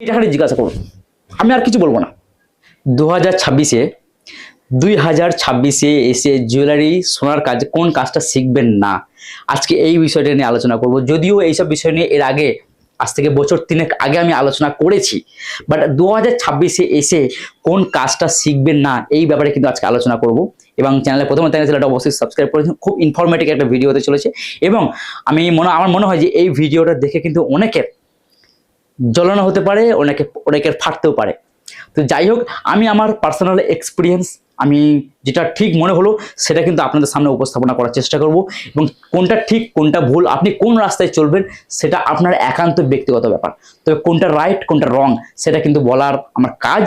এটা খালি জিজ্ঞাসা করুন, আমি আর কিছু বলবো না। 2026-এ এসে জুয়েলারি সোনার কাজ কোন কাজটা শিখবেন না, আজকে এই বিষয়টা নিয়ে আলোচনা করব। যদিও এইসব বিষয় নিয়ে এর আগে আজ থেকে বছর 3 আগে আমি আলোচনা করেছি, বাট 2026-এ এসে কোন কাজটা শিখবেন না এই ব্যাপারে কিন্তু আজকে আলোচনা করব। এবং চ্যানেলে প্রথমে চ্যানেলটা অবশ্যই সাবস্ক্রাইব করে দিন, খুব ইনফরমেটিভ একটা ভিডিও হতে চলেছে। এবং আমার মনে হয় যে এই ভিডিওটা দেখে কিন্তু অনেকের জ্বলানো হতে পারে, অনেকের ফাটতেও পারে। তো যাই হোক, আমি আমার পার্সোনাল এক্সপিরিয়েন্স, আমি যেটা ঠিক মনে হলো সেটা কিন্তু আপনাদের সামনে উপস্থাপনা করার চেষ্টা করব। এবং কোনটা ঠিক কোনটা ভুল, আপনি কোন রাস্তায় চলবেন সেটা আপনার একান্ত ব্যক্তিগত ব্যাপার। তবে কোনটা রাইট কোনটা রং সেটা কিন্তু বলার আমার কাজ।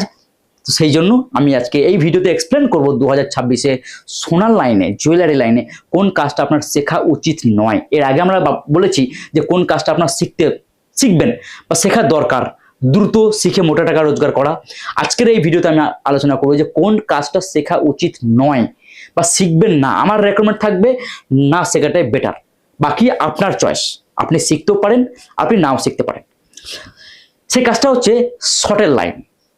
তো সেই জন্য আমি আজকে এই ভিডিওতে এক্সপ্লেন করব 2026-এ সোনার লাইনে, জুয়েলারি লাইনে কোন কাজটা আপনার শেখা উচিত নয়। এর আগে আমরা বলেছি যে কোন কাজটা আপনার শিখবেন বা শেখার দরকার, দ্রুত শিখে মোটা টাকা রোজগার করা। আজকের এই ভিডিওতে আমি আলোচনা করবো যে কোন কাজটা শেখা উচিত নয় বা শিখবেন না। আমার রেকমেন্ড থাকবে না শেখাটাই বেটার, বাকি আপনার চয়েস, আপনি শিখতেও পারেন আপনি নাও শিখতে পারেন। সেই কাজটা হচ্ছে শর্টের লাইন।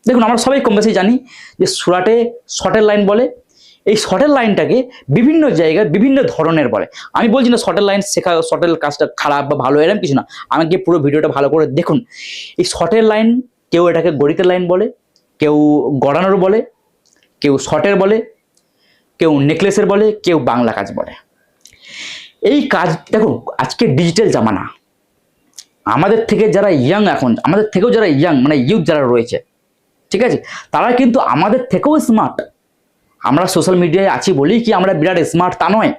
দেখুন, আমরা সবাই কম বেশি জানি যে সুরাটে শর্টের লাইন বলে। এই শর্টের লাইনটাকে বিভিন্ন জায়গায় বিভিন্ন ধরনের বলে। আমি বলছি না শর্টের লাইন শেখা, শর্টের কাজটা খারাপ বা ভালো এরকম কিছু না, আমাকে পুরো ভিডিওটা ভালো করে দেখুন। এই শর্টের লাইন, কেউ এটাকে গড়িতের লাইন বলে, কেউ গড়ানোর বলে, কেউ শর্টের বলে, কেউ নেকলেসের বলে, কেউ বাংলা কাজ বলে। এই কাজ দেখুন, আজকে ডিজিটাল জামানা, আমাদের থেকে যারা ইয়াং, এখন আমাদের থেকেও যারা ইয়াং মানে ইউথ যারা রয়েছে, ঠিক আছে, তারা কিন্তু আমাদের থেকেও স্মার্ট। আমরা সোশ্যাল মিডিয়ায় আছি বলেই কি আমরা বিরাট স্মার্ট তা নয়,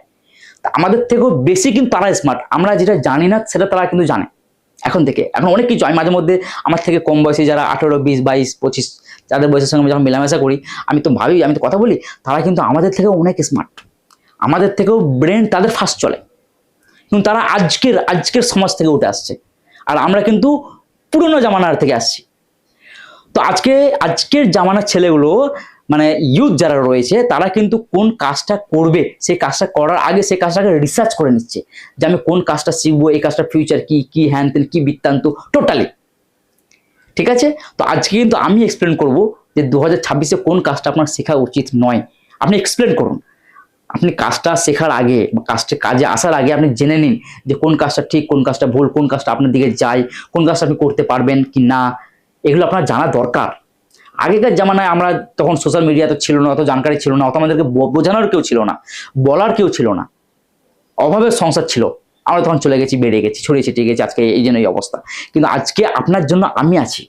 আমাদের থেকেও বেশি কিন্তু তারা স্মার্ট। আমরা যেটা জানি না সেটা তারা কিন্তু জানে এখন থেকে। এখন অনেক কিছু আমি মাঝে মধ্যে আমার থেকে কম বয়সী যারা 18, 20, 22, 25 যাদের বয়সের সঙ্গে যখন মেলামেশা করি, আমি তো ভাবি, আমি তো কথা বলি, তারা কিন্তু আমাদের থেকেও অনেক স্মার্ট, আমাদের থেকেও ব্রেন তাদের ফাস্ট চলে। কিন্তু তারা আজকের সমাজ থেকে উঠে আসছে, আর আমরা কিন্তু পুরনো জামানার থেকে আসছি। তো আজকের জামানার ছেলেগুলো মানে ইউথ যারা রয়েছে, তারা কিন্তু কোন কাজটা করবে সেই কাজটা করার আগে সেই কাজটাকে রিসার্চ করে নিচ্ছে যে আমি কোন কাজটা শিখবো, এই কাজটা ফিউচার কি কি হ্যান তেন কি বৃত্তান্ত টোটালি। ঠিক আছে, তো আজকে কিন্তু আমি এক্সপ্লেন করব যে 2026-এ কোন কাজটা আপনার শেখা উচিত নয়। আপনি এক্সপ্লেন করুন, আপনি কাজটা শেখার আগে বা কাজে আসার আগে আপনি জেনে নিন যে কোন কাজটা ঠিক কোন কাজটা ভুল, কোন কাজটা আপনার দিকে যায়, কোন কাজটা আপনি করতে পারবেন কি না, এগুলো আপনার জানা দরকার। আগেকার জামানায় আমরা তখন সোশ্যাল মিডিয়া তো ছিল না, অত জানকারি ছিল না, অত আমাদেরকে বোঝানোর কেউ ছিল না, বলার কেউ ছিল না, অভাবের সংসার ছিল। আমরা তখন চলে গেছি, বেড়ে গেছি, ছড়িয়ে ছিটিয়ে গেছি, আজকে এই জন্য এই অবস্থা। কিন্তু আজকে আপনার জন্য আমি আছি,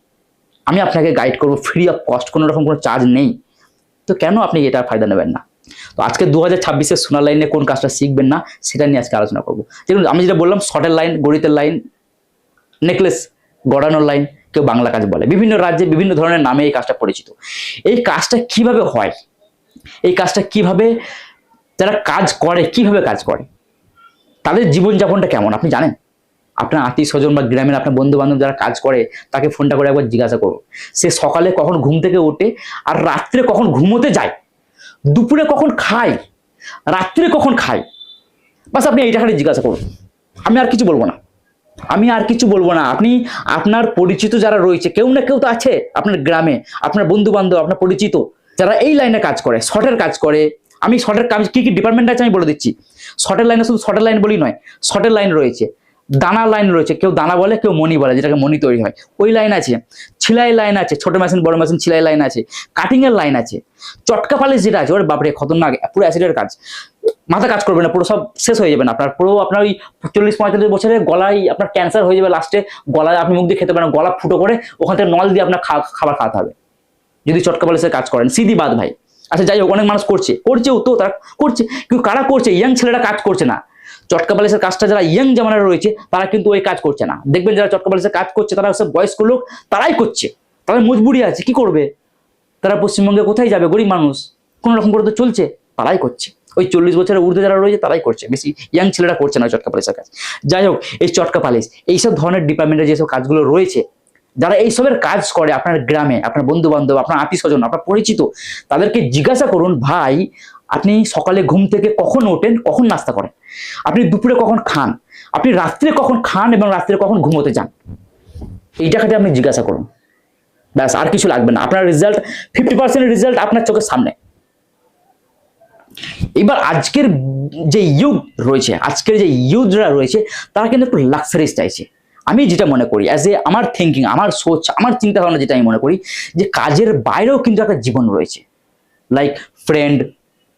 আমি আপনাকে গাইড করবো ফ্রি অফ কস্ট, কোনো রকম কোনো চার্জ নেই। তো কেন আপনি এটার ফায়দা নেবেন না? তো আজকে 2026-এর সোনার লাইনে কোন কাজটা শিখবেন না সেটা নিয়ে আজকে আলোচনা করবো। যেমন আমি যেটা বললাম, শর্টের লাইন, গড়িতের লাইন, নেকলেস, গড়ানোর লাইন, কেউ বাংলা কাজ বলে। বিভিন্ন রাজ্যে বিভিন্ন ধরনের নামে এই কাজটা পরিচিত। এই কাজটা কিভাবে হয়, এই কাজটা কিভাবে যারা কাজ করে, কিভাবে কাজ করে, তাদের জীবনযাপনটা কেমন আপনি জানেন? আপনার আত্মীয় স্বজন বা গ্রামের আপনার বন্ধু বান্ধব যারা কাজ করে, তাকে ফোনটা করে একবার জিজ্ঞাসা করুন সে সকালে কখন ঘুম থেকে ওঠে, আর রাত্রে কখন ঘুমোতে যায়, দুপুরে কখন খায়, রাত্রে কখন খায়। বাস আপনি এইটা খালি জিজ্ঞাসা করুন, আমি আর কিছু বলবো না। আপনি আপনার পরিচিত যারা রয়েছে, কেউ না কেউ তো আছে আপনার গ্রামে, আপনার বন্ধু বান্ধব, আপনার পরিচিত যারা এই লাইনে কাজ করে, শর্টের কাজ করে। আমি শর্টের কাজ কি কি ডিপার্টমেন্ট আছে আমি বলে দিচ্ছি। শর্টের লাইনে শুধু শর্টের লাইন বলি নয়, শর্টের লাইন রয়েছে, দানা লাইন রয়েছে, কেউ দানা বলে কেউ মণি বলে, যেটাকে মণি তৈরি হয়, ওই লাইন আছে, ছিলাই লাইন আছে, ছোট মেশিন বড় মেশিন ছিলাই লাইন আছে, কাটিং এর লাইন আছে, চটকা পালিশ যেটা আছে, ওর বাপরে খতরনাক, পুরো অ্যাসিডের কাজ, মাথা কাজ করবে না, পুরো সব শেষ হয়ে যাবে না আপনার, পুরো আপনার ওই 40-45 বছরের গলায় আপনার ক্যান্সার হয়ে যাবে, লাস্টে গলায় আপনি মুখ দিয়ে খেতে পারেন, গলা ফুটো করে ওখান থেকে নল দিয়ে আপনার খাবার খাওয়াতে হবে যদি চটকা পালিশের কাজ করেন। সিধি বাদ ভাই। আচ্ছা যাই হোক, অনেক মানুষ করছেও তো, তারা করছে, কিন্তু কারা করছে? ইয়াং ছেলেরা কাজ করছে না। চটকা পালিশের কাজটা যারা ইয়াং জামানায় রয়েছে তারা কিন্তু ওই কাজ করছে না। দেখবেন যারা চটকা পালিশের কাজ করছে তারা সব বয়স্ক লোক, তারাই করছে, তাদের মজবুরি আছে, কি করবে তারা? পশ্চিমবঙ্গে কোথায় যাবে? গরিব মানুষ, কোন রকম করে তো চলছে, তারাই করছে। ওই 40 বছরের ঊর্ধ্বে যারা রয়েছে তারাই করছে, বেশি ইয়াং ছেলেরা করছে না চটকা পালিশের কাজ। যাই হোক, এই চটকা পালিশ, এইসব ধরনের ডিপার্টমেন্টে যেসব কাজগুলো রয়েছে, যারা এইসবের কাজ করে আপনার গ্রামে, আপনার বন্ধু বান্ধব, আপনার আত্মীয় স্বজন, আপনার পরিচিত, তাদেরকে জিজ্ঞাসা করুন, ভাই আপনি সকালে ঘুম থেকে কখন ওঠেন, কখন নাস্তা করেন, আপনি দুপুরে কখন খান, আপনি রাত্রে কখন খান এবং রাত্রে কখন ঘুমোতে যান, এইটা খালি আপনি জিজ্ঞাসা করুন। ব্যাস, আর কিছু লাগবে না। আপনার রেজাল্ট 50% রেজাল্ট আপনার চোখের সামনে। এবার আজকের যে ইউথরা রয়েছে তারা কিন্তু একটু লাক্সারিজ চাইছে। আমি যেটা মনে করি অ্যাজ এ আমার থিঙ্কিং, আমার সোচ, আমার চিন্তা ভাবনা, যেটা আমি মনে করি যে কাজের বাইরেও কিন্তু একটা জীবন রয়েছে। লাইক ফ্রেন্ড,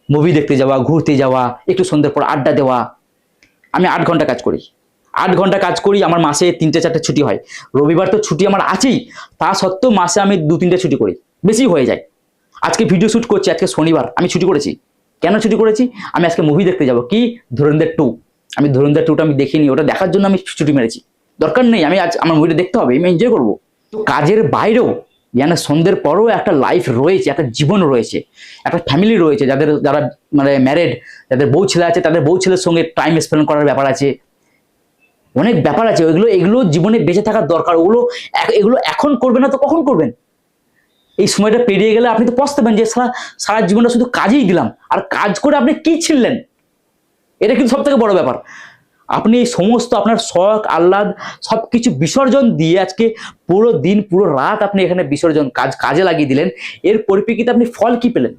মুভি দেখতে যাওয়া, ঘুরতে যাওয়া, একটু সন্ধ্যের পর আড্ডা দেওয়া। আমি 8 ঘন্টা কাজ করি, 8 ঘন্টা কাজ করি, আমার মাসে 3-4টে ছুটি হয়। রবিবার তো ছুটি আমার আছেই, তা সত্ত্বেও মাসে আমি 2-3টে ছুটি করি, বেশি হয়ে যায়। আজকে ভিডিও শ্যুট করছি, আজকে শনিবার, আমি ছুটি করেছি। কেন ছুটি করেছি? আমি আজকে মুভি দেখতে যাব, কি ধুরন্ধর 2। আমি ধুরন্ধর 2টা আমি দেখিনি, ওটা দেখার জন্য আমি ছুটি মেরেছি। দরকার নেই, আমি আজ আমার মুভিটা দেখতে হবে, আমি এনজয় করবো। তো কাজের বাইরেও মানে সন্ধ্যের পরও একটা লাইফ রয়েছে, একটা জীবন রয়েছে, একটা ফ্যামিলি রয়েছে। যারা মানে ম্যারেড, যাদের বউ ছেলে আছে, তাদের বউ ছেলের সঙ্গে টাইম স্পেন্ড করার ব্যাপার আছে, অনেক ব্যাপার আছে। এগুলো জীবনে বেঁচে থাকার দরকার। এগুলো এখন করবেন না তো কখন করবেন? এই সময়টা পেরিয়ে গেলে আপনি তো পস্তাবেন যে সারা জীবনটা শুধু কাজেই দিলাম, আর কাজ করে আপনি কি ছিলেন। এটা কিন্তু সব থেকে বড় ব্যাপার। আপনি এই সমস্ত আপনার শখ আহ্লাদ সবকিছু বিসর্জন দিয়ে আজকে পুরো দিন পুরো রাত আপনি এখানে বিসর্জন কাজে লাগিয়ে দিলেন। এর পরিপ্রেক্ষিতে আপনি ফল কি পেলেন?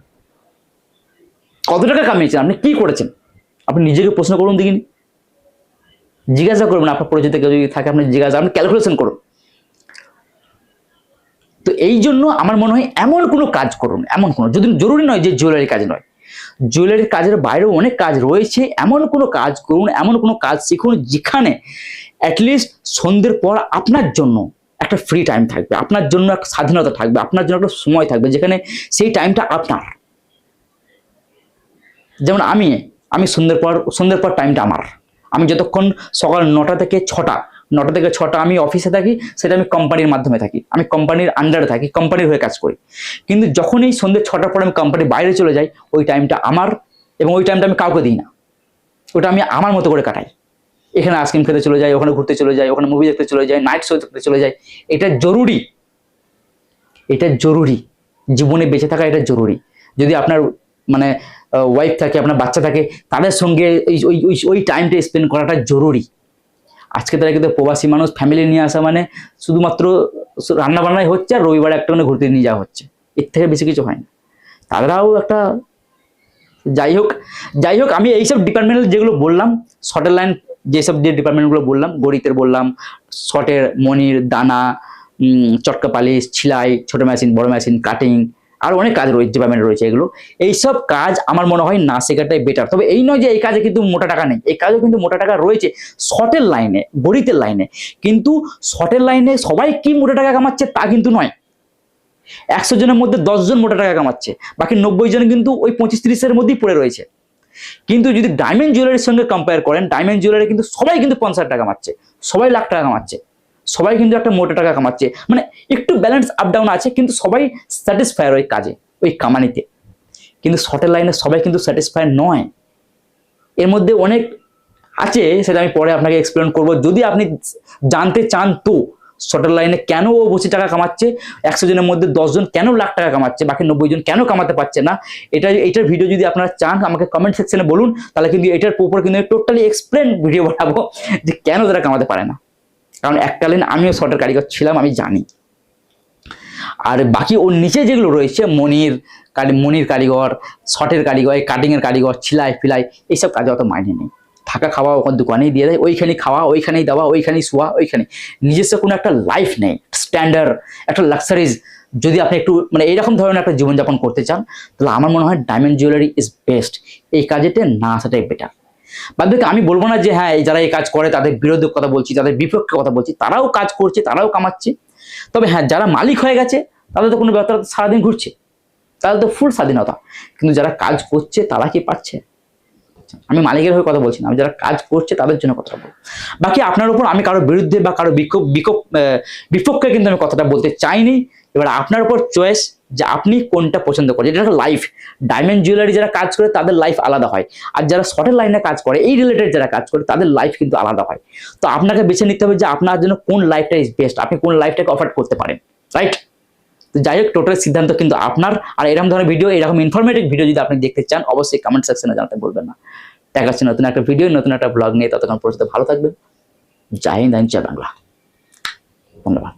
কত টাকা কামিয়েছেন? আপনি কি করেছেন? আপনি নিজেকে প্রশ্ন করুন দেখিনি। জিজ্ঞাসা করবেন, আপনার পরিচিত কেউ যদি থাকে আপনি জিজ্ঞাসা, আপনি ক্যালকুলেশন করুন। তো এই জন্য আমার মনে হয় এমন কোনো কাজ করুন, এমন কোনো, যদি জরুরি নয় যে জুয়েলারি কাজ নয়, জুয়েলারির কাজের বাইরেও অনেক কাজ রয়েছে। এমন কোনো কাজ করুন, এমন কোনো কাজ শিখুন যেখানে অ্যাটলিস্ট সন্ধ্যের পর আপনার জন্য একটা ফ্রি টাইম থাকবে, আপনার জন্য একটা স্বাধীনতা থাকবে, আপনার জন্য একটা সময় থাকবে, যেখানে সেই টাইমটা আপনার। যেমন আমি সন্ধ্যের পর টাইমটা আমার। আমি যতক্ষণ সকাল 9টা থেকে 6টা আমি অফিসে থাকি, সেটা আমি কোম্পানির মাধ্যমে থাকি, আমি কোম্পানির আন্ডারে থাকি, কোম্পানির হয়ে কাজ করি। কিন্তু যখন এই সন্ধ্যে 6টার পর আমি কোম্পানির বাইরে চলে যাই, ওই টাইমটা আমার, এবং ওই টাইমটা আমি কাউকে দিই না। ওটা আমি আমার মতো করে কাটাই। এখানে আইসক্রিম খেতে চলে যাই, ওখানে ঘুরতে চলে যাই, ওখানে মুভি দেখতে চলে যাই, নাইট শো দেখতে চলে যাই। এটা জরুরি, জীবনে বেঁচে থাকা এটা জরুরি। যদি আপনার মানে ওয়াইফ থাকে, আপনার বাচ্চা থাকে, তাদের সঙ্গে ওই টাইমটা স্পেন্ড করাটা জরুরি। আজকে তারা কিন্তু প্রবাসী মানুষ, ফ্যামিলি নিয়ে আসা মানে শুধুমাত্র রান্না বান্নাই হচ্ছে, আর রবিবারে একটা মানে ঘুরতে নিয়ে যাওয়া হচ্ছে, এর থেকে বেশি কিছু হয় না। তারাও একটা যাই হোক আমি এইসব ডিপার্টমেন্ট যেগুলো বললাম, শর্টের লাইন যেসব যে ডিপার্টমেন্টগুলো বললাম, গণিতের বললাম, শর্টের মনির, দানা, চটকা পালিশ, ছিলাই, ছোট মেশিন, বড় মেশিন, কাটিং, আর অনেক কাজ রয়েছে, ডিপার্টমেন্ট রয়েছে। এগুলো এইসব কাজ আমার মনে হয় না শেখাটাই বেটার। তবে এই নয় যে এই কাজে কিন্তু মোটা টাকা নেই, এই কাজেও কিন্তু মোটা টাকা রয়েছে শর্টের লাইনে, গণিতের লাইনে। কিন্তু শর্টের লাইনে সবাই কি মোটা টাকা কামাচ্ছে তা কিন্তু নয়। 100 জনের মধ্যে 10 জন মোটা টাকা কামাচ্ছে, বাকি 90 জন কিন্তু ওই 25-30-এর মধ্যেই পড়ে রয়েছে। কিন্তু যদি ডায়মন্ড জুয়েলারির সঙ্গে কম্পেয়ার করেন, ডায়মন্ড জুয়েলারি কিন্তু সবাই কিন্তু 50 টাকা কামাচ্ছে, সবাই লাখ টাকা কামাচ্ছে, সবাই কিন্তু একটা মোটা টাকা কামাচ্ছে। মানে একটু ব্যালেন্স আপ ডাউন আছে, কিন্তু সবাই স্যাটিসফায়ার ওই কাজে, ওই কামানিতে। কিন্তু শর্টের লাইনে সবাই কিন্তু স্যাটিসফায়ার নয়। এর মধ্যে অনেক আছে, সেটা আমি পরে আপনাকে এক্সপ্লেন করবো। যদি আপনি জানতে চান তো শর্টের লাইনে কেন ও বেশি টাকা কামাচ্ছে, 100 জনের মধ্যে 10 জন কেন লাখ টাকা কামাচ্ছে, বাকি 90 জন কেন কামাতে পারছে না, এটার ভিডিও যদি আপনারা চান আমাকে কমেন্ট সেকশনে বলুন, তাহলে কিন্তু এটার উপর কিন্তু টোটালি এক্সপ্লেন ভিডিও বানাবো যে কেন তারা কামাতে পারে না। কারণ এককালীন আমিও শর্টের কারিগর ছিলাম, আমি জানি। আর বাকি ওর নিচে যেগুলো রয়েছে, মনির কারিগর, শর্টের কারিগর, কাটিংয়ের কারিগর, ছিলাই ফিলাই, এইসব কাজে অত মাইনে নেই। থাকা খাওয়া ওখানে দোকানেই দিয়ে দেয়, ওইখানেই খাওয়া, ওইখানেই দেওয়া, ওইখানেই শোয়া, ওইখানে নিজস্ব কোনো একটা লাইফ নেই, স্ট্যান্ডার্ড একটা লাক্সারিজ। যদি আপনি একটু মানে এইরকম ধরনের একটা জীবনযাপন করতে চান, তাহলে আমার মনে হয় ডায়মন্ড জুয়েলারি ইজ বেস্ট। এই কাজেতে না আসাটাই বেটার। বাদ আমি বলবো না যে হ্যাঁ যারা এই কাজ করে তাদের বিরুদ্ধে কথা বলছি, তাদের বিপক্ষে কথা বলছি, তারাও কাজ করছে, তারাও কামাচ্ছে। তবে হ্যাঁ, যারা মালিক হয়ে গেছে তাদের তো কোনো ব্যাপার, সারাদিন ঘুরছে, তাদের তো ফুল স্বাধীনতা। কিন্তু যারা কাজ করছে তারা কি পাচ্ছে? আমি মালিকের হয়ে কথা বলছি না, আমি যারা কাজ করছে তাদের জন্য কথাটা বলবো। বাকি আপনার উপর আমি কারো বিরুদ্ধে বা কারো বিপক্ষে কিন্তু আমি কথাটা বলতে চাইনি। এবার আপনার উপর চয়েস যে আপনি কোনটা পছন্দ করেন। এটা একটা লাইফ। ডায়মন্ড জুয়েলারি যারা কাজ করে তাদের লাইফ আলাদা হয়, আর যারা শর্টের লাইনে কাজ করে, এই রিলেটেড যারা কাজ করে, তাদের লাইফ কিন্তু আলাদা হয়। তো আপনাকে বেছে নিতে হবে যে আপনার জন্য কোন লাইফটা ইজ বেস্ট, আপনি কোন লাইফটাকে অফার করতে পারেন, রাইট? তো যাই হোক, টোটাল সিদ্ধান্ত কিন্তু আপনার। আর এরকম ধরনের ভিডিও, এরকম ইনফরমেটিভ ভিডিও যদি আপনি দেখতে চান, অবশ্যই কমেন্ট সেকশনে জানাতে বলবেন না। দেখা হচ্ছে নতুন একটা ভিডিও, নতুন একটা ব্লগ নিয়ে। ততক্ষণ পর্যন্ত ভালো থাকবেন। জয় হিন্দ, জয় বাংলা। ধন্যবাদ।